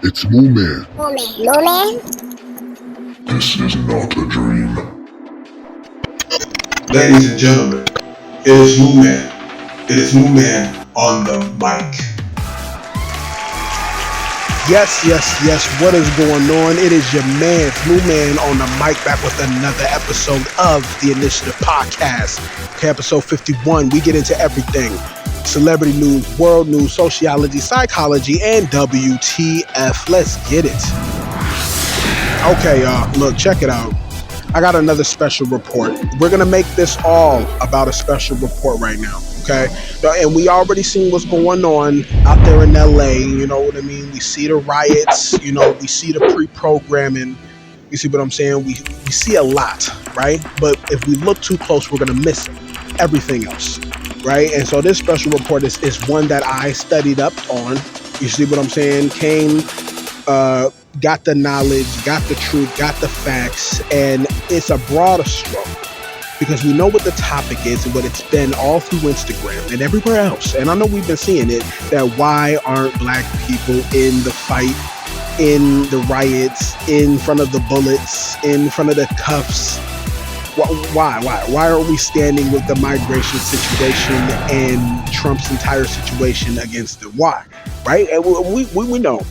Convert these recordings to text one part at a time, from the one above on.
It's Mooman. Mooman? This is not a dream. Ladies and gentlemen, it is Mooman. It is Mooman on the mic. Yes. What is going on? It is your man, Mooman, on the mic, back with another episode of the Initiative Podcast. Okay, episode 51. We get into everything: celebrity news, world news, sociology, psychology, and WTF. Let's get it. Okay, y'all. Look, check it out. I got another special report. We're going to make this all about a special report right now, okay? And we already seen what's going on out there in LA, you know what I mean? We see the riots, we see the pre-programming. You see what I'm saying? We see a lot, right? But if we look too close, we're going to miss everything else, right? And so this special report is one that I studied up on. You see what I'm saying? Got the knowledge, got the truth, got the facts, and it's a broader stroke because we know what the topic is and what it's been all through Instagram and everywhere else. And I know we've been seeing it, that why aren't black people in the fight, in the riots, in front of the bullets, in front of the cuffs? Why aren't we standing with the migration situation and Trump's entire situation against it? Why? Right? And we know.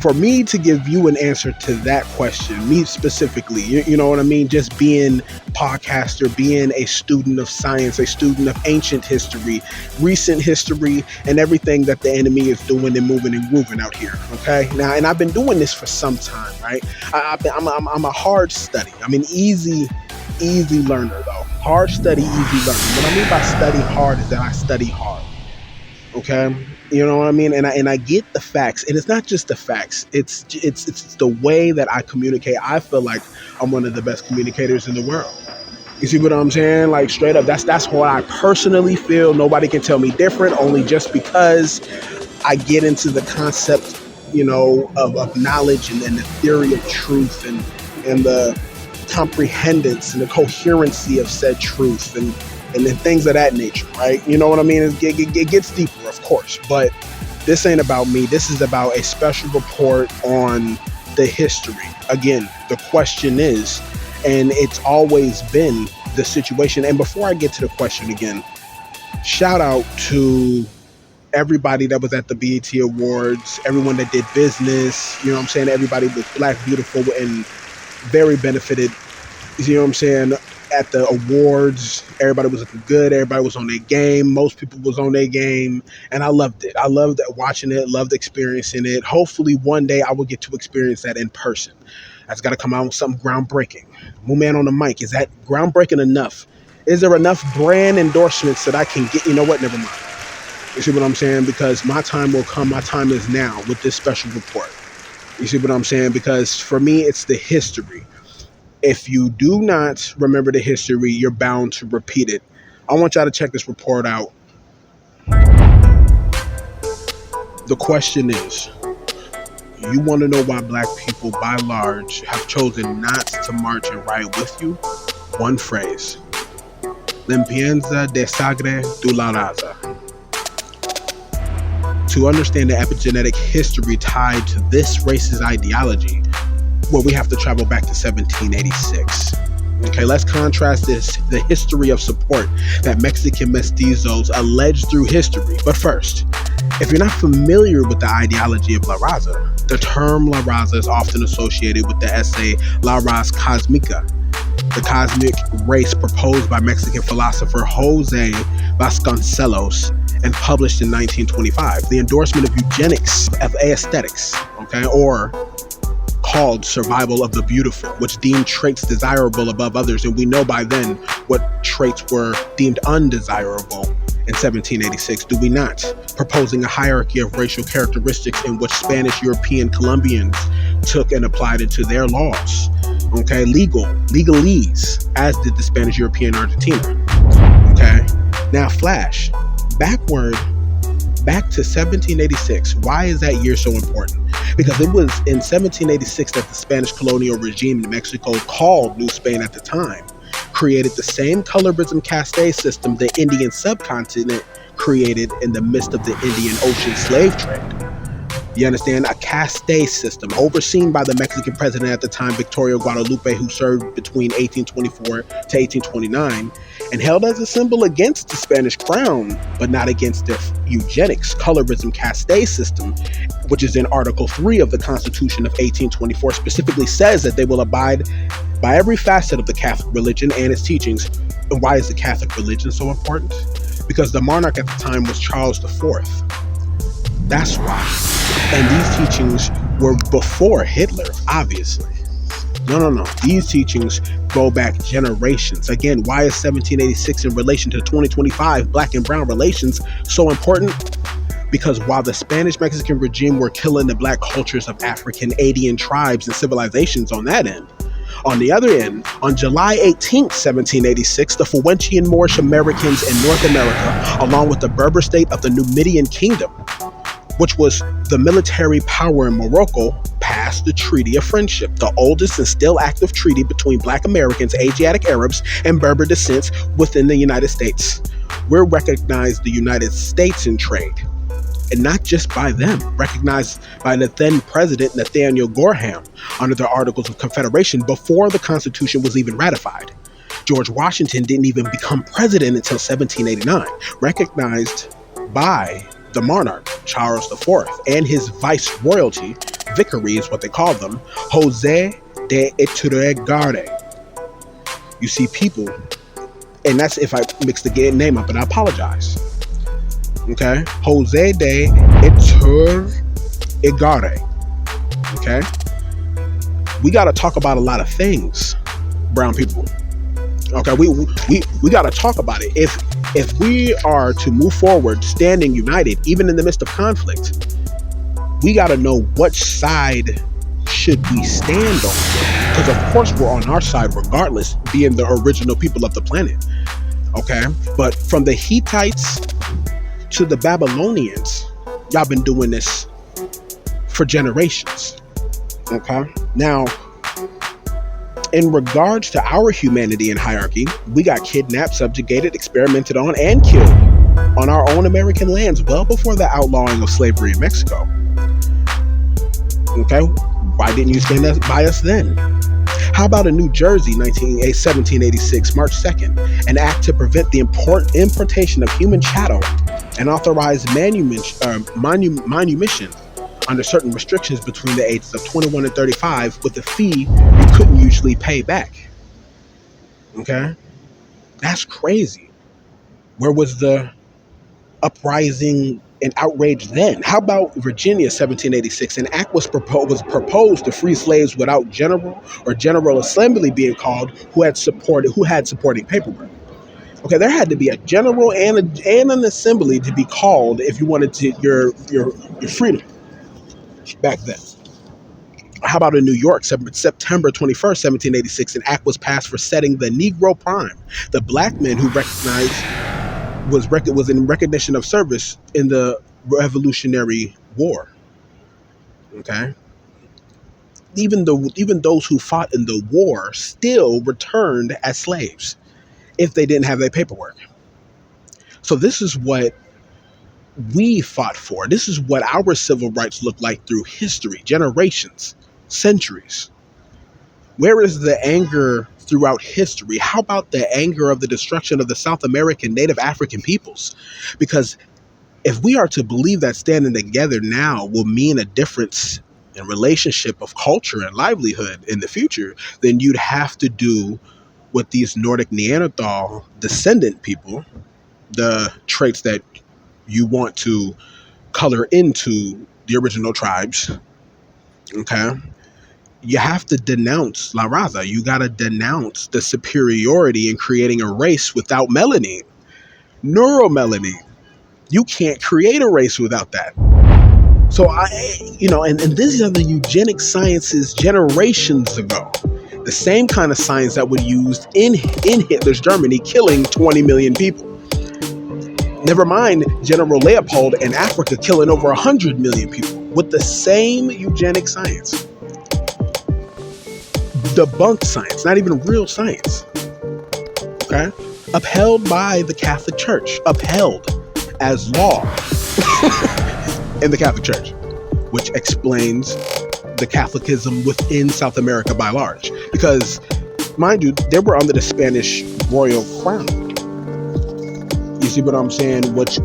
For me to give you an answer to that question, me specifically, you know what I mean? Just being a podcaster, being a student of science, a student of ancient history, recent history, and everything that the enemy is doing and moving and grooving out here. Okay. Now, and I've been doing this for some time, right? I'm a hard study. I'm an easy learner though. Hard study, easy learner. What I mean by study hard is that I study hard. Okay. You know what I mean? And I get the facts, and it's not just the facts. It's the way that I communicate. I feel like I'm one of the best communicators in the world. You see what I'm saying? Like straight up, that's what I personally feel. Nobody can tell me different, only just because I get into the concept, of knowledge and the theory of truth and the comprehendence and the coherency of said truth and then things of that nature, right? You know what I mean? It gets deeper, of course, but this ain't about me. This is about a special report on the history. Again, the question is, and it's always been the situation. And before I get to the question again, shout out to everybody that was at the BET Awards, everyone that did business, you know what I'm saying? Everybody was Black, beautiful, and very benefited, you know what I'm saying? At the awards, everybody was looking good. Everybody was on their game. Most people was on their game, and I loved it. I loved watching it. Loved experiencing it. Hopefully, one day I will get to experience that in person. That's got to come out with something groundbreaking. Mooman on the mic. Is that groundbreaking enough? Is there enough brand endorsements that I can get? You know what? Never mind. You see what I'm saying? Because my time will come. My time is now with this special report. You see what I'm saying? Because for me, it's the history. If you do not remember the history, you're bound to repeat it. I want y'all to check this report out. The question is, you want to know why black people, by large, have chosen not to march and riot with you? One phrase. Limpieza de sangre de la raza. To understand the epigenetic history tied to this racist ideology, well, we have to travel back to 1786. Okay, let's contrast the history of support that Mexican mestizos allege through history. But first, if you're not familiar with the ideology of La Raza, the term La Raza is often associated with the essay La Raza Cósmica, the cosmic race proposed by Mexican philosopher Jose Vasconcelos and published in 1925. The endorsement of eugenics of aesthetics, okay, or called survival of the beautiful, which deemed traits desirable above others. And we know by then what traits were deemed undesirable in 1786, do we not? Proposing a hierarchy of racial characteristics in which Spanish, European, Colombians took and applied into their laws. Okay, legalese, as did the Spanish, European, Argentina. Okay, now flash backward back to 1786. Why is that year so important? Because it was in 1786 that the Spanish colonial regime in Mexico, called New Spain at the time, created the same colorism caste system the Indian subcontinent created in the midst of the Indian Ocean slave trade. You understand? A caste system overseen by the Mexican president at the time, Victorio Guadalupe, who served between 1824 to 1829, and held as a symbol against the Spanish crown, but not against their eugenics, colorism, caste system, which is in Article 3 of the Constitution of 1824, specifically says that they will abide by every facet of the Catholic religion and its teachings. And why is the Catholic religion so important? Because the monarch at the time was Charles IV. That's why. And these teachings were before Hitler, obviously. No. These teachings go back generations. Again, why is 1786 in relation to 2025 black and brown relations so important? Because while the Spanish-Mexican regime were killing the black cultures of African, Indian tribes and civilizations on that end, on the other end, on July 18th, 1786, the Fuencian Moorish Americans in North America, along with the Berber state of the Numidian Kingdom, which was the military power in Morocco, passed the Treaty of Friendship, the oldest and still active treaty between Black Americans, Asiatic Arabs, and Berber descents within the United States. We're recognized the United States in trade, and not just by them, recognized by the then President Nathaniel Gorham under the Articles of Confederation before the Constitution was even ratified. George Washington didn't even become president until 1789, recognized by the monarch, Charles IV, and his vice-royalty, vicary is what they call them, Jose de Iturbide. You see, people, and that's if I mix the name up, and I apologize. Okay? Jose de Iturbide. Okay? We got to talk about a lot of things, brown people. Okay, we got to talk about it. If we are to move forward, standing united, even in the midst of conflict, we got to know which side should we stand on. Because of course we're on our side regardless, being the original people of the planet. Okay, but from the Hittites to the Babylonians, y'all been doing this for generations. Okay, now, in regards to our humanity and hierarchy, we got kidnapped, subjugated, experimented on, and killed on our own American lands well before the outlawing of slavery in Mexico. Okay, why didn't you stand by us then? How about in New Jersey, 1786, March 2nd, an act to prevent the importation of human chattel and authorized manumission under certain restrictions between the ages of 21 and 35 with a fee you couldn't usually pay back. Okay? That's crazy. Where was the uprising and outrage then? How about Virginia, 1786? An act was proposed to free slaves without general or general assembly being called who had supporting paperwork. Okay, there had to be a general and an assembly to be called if you wanted to your freedom back then. How about in New York, September 21st, 1786, an act was passed for setting the Negro Prime, the black men who was in recognition of service in the Revolutionary War. Okay, even those who fought in the war still returned as slaves if they didn't have their paperwork. So this is what we fought for. This is what our civil rights look like through history, generations, centuries. Where is the anger throughout history? How about the anger of the destruction of the South American Native African peoples? Because if we are to believe that standing together now will mean a difference in relationship of culture and livelihood in the future, then you'd have to do what these Nordic Neanderthal descendant people, the traits that you want to color into the original tribes, okay? You have to denounce La Raza. You got to denounce the superiority in creating a race without melanin, neuromelanin. You can't create a race without that. So and these are the eugenic sciences generations ago. The same kind of science that was used in Hitler's Germany, killing 20 million people. Never mind General Leopold in Africa killing over 100 million people with the same eugenic science. Debunked science, not even real science. Okay? Upheld by the Catholic Church. Upheld as law in the Catholic Church. which explains the Catholicism within South America by large. Because, mind you, they were under the Spanish royal crown. You see what I'm saying? Which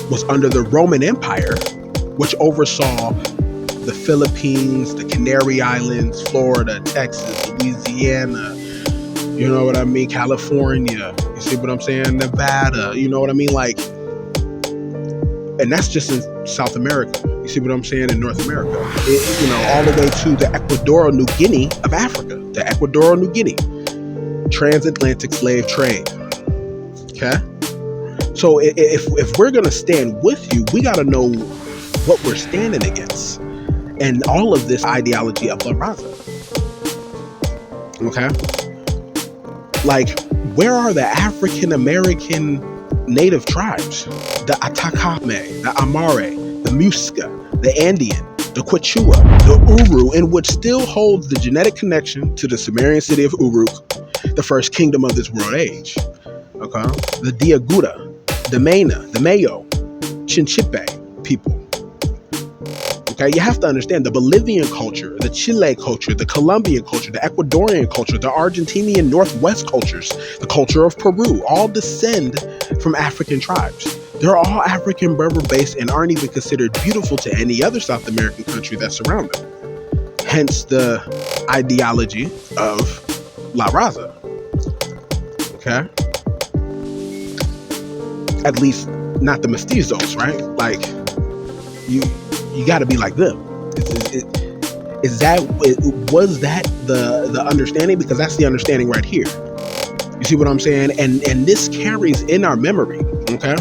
was under the Roman Empire, which oversaw the Philippines, the Canary Islands, Florida, Texas, Louisiana, you know what I mean, California, you see what I'm saying, Nevada, you know what I mean, like, and that's just in South America, you see what I'm saying, in North America, all the way to the Equatorial New Guinea of Africa, the Equatorial New Guinea, transatlantic slave trade, okay? So if we're gonna stand with you, we gotta know what we're standing against. And all of this ideology of La Raza. Okay? Like, where are the African American native tribes? The Atacame, the Amare, the Muisca, the Andean, the Quechua, the Uru, and which still holds the genetic connection to the Sumerian city of Uruk, the first kingdom of this world age. Okay? The Diaguda, the Mena, the Mayo, Chinchipe people. Okay, you have to understand the Bolivian culture, the Chile culture, the Colombian culture, the Ecuadorian culture, the Argentinian Northwest cultures, the culture of Peru, all descend from African tribes. They're all African Berber based and aren't even considered beautiful to any other South American country that surround them. Hence the ideology of La Raza. Okay? At least not the mestizos, right? Like, you got to be like them. Was that the understanding? Because that's the understanding right here. You see what I'm saying? And this carries in our memory, okay?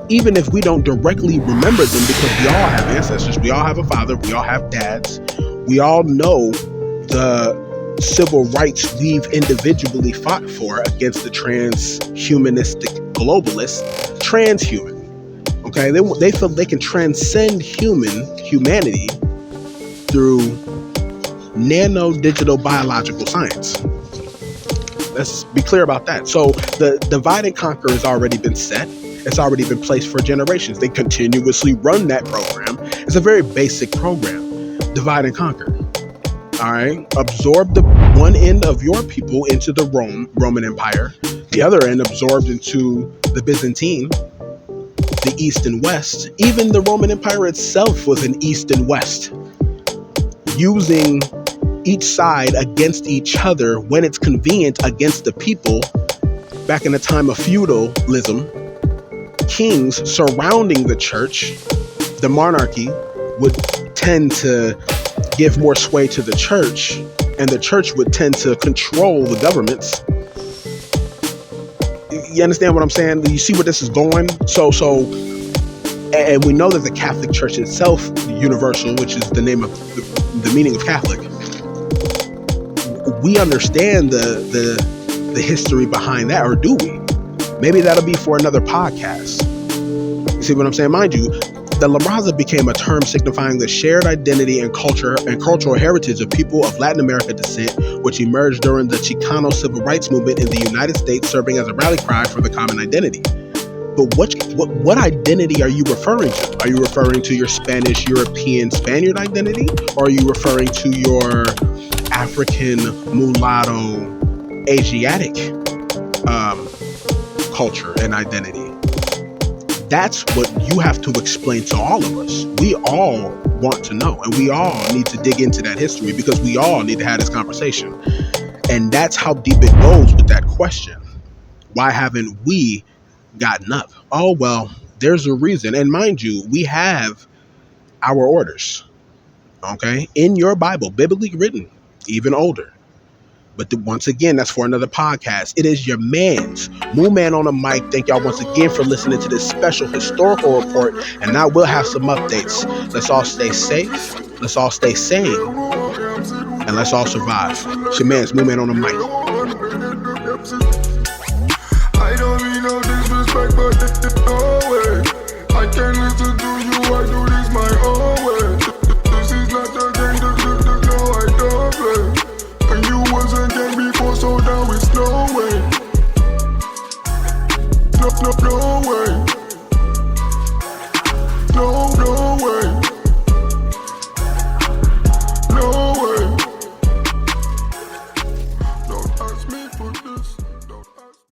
Even if we don't directly remember them, because we all have ancestors, we all have a father, we all have dads, we all know the civil rights we've individually fought for against the transhumanistic globalists, transhuman. Okay, they feel they can transcend humanity through nano-digital biological science. Let's be clear about that. So the divide and conquer has already been set. It's already been placed for generations. They continuously run that program. It's a very basic program. Divide and conquer. All right, absorb the one end of your people into the Roman Empire. The other end absorbed into the Byzantine, the East and West. Even the Roman Empire itself was an East and West, using each side against each other when it's convenient against the people. Back in the time of feudalism, kings surrounding the church, the monarchy, would tend to give more sway to the church, and the church would tend to control the governments. You understand what I'm saying? You see where this is going? So, and we know that the Catholic Church itself, universal, which is the name of the meaning of Catholic, we understand the history behind that, or do we? Maybe that'll be for another podcast. You see what I'm saying? Mind you, the La Raza became a term signifying the shared identity and culture and cultural heritage of people of Latin American descent, which emerged during the Chicano civil rights movement in the United States, serving as a rally cry for the common identity. But what identity are you referring to? Are you referring to your Spanish, European, Spaniard identity? Or are you referring to your African, mulatto, Asiatic culture and identity? That's what you have to explain to all of us. We all want to know, and we all need to dig into that history, because we all need to have this conversation. And that's how deep it goes with that question. Why haven't we gotten up? Oh, well, there's a reason. And mind you, we have our orders, okay, in your Bible, biblically written, even older. But once again, that's for another podcast. It is your man's Moon Man on the mic. Thank y'all once again for listening to this special historical report. And now we'll have some updates. Let's all stay safe. Let's all stay sane. And let's all survive. It's your man's Moon Man on the mic.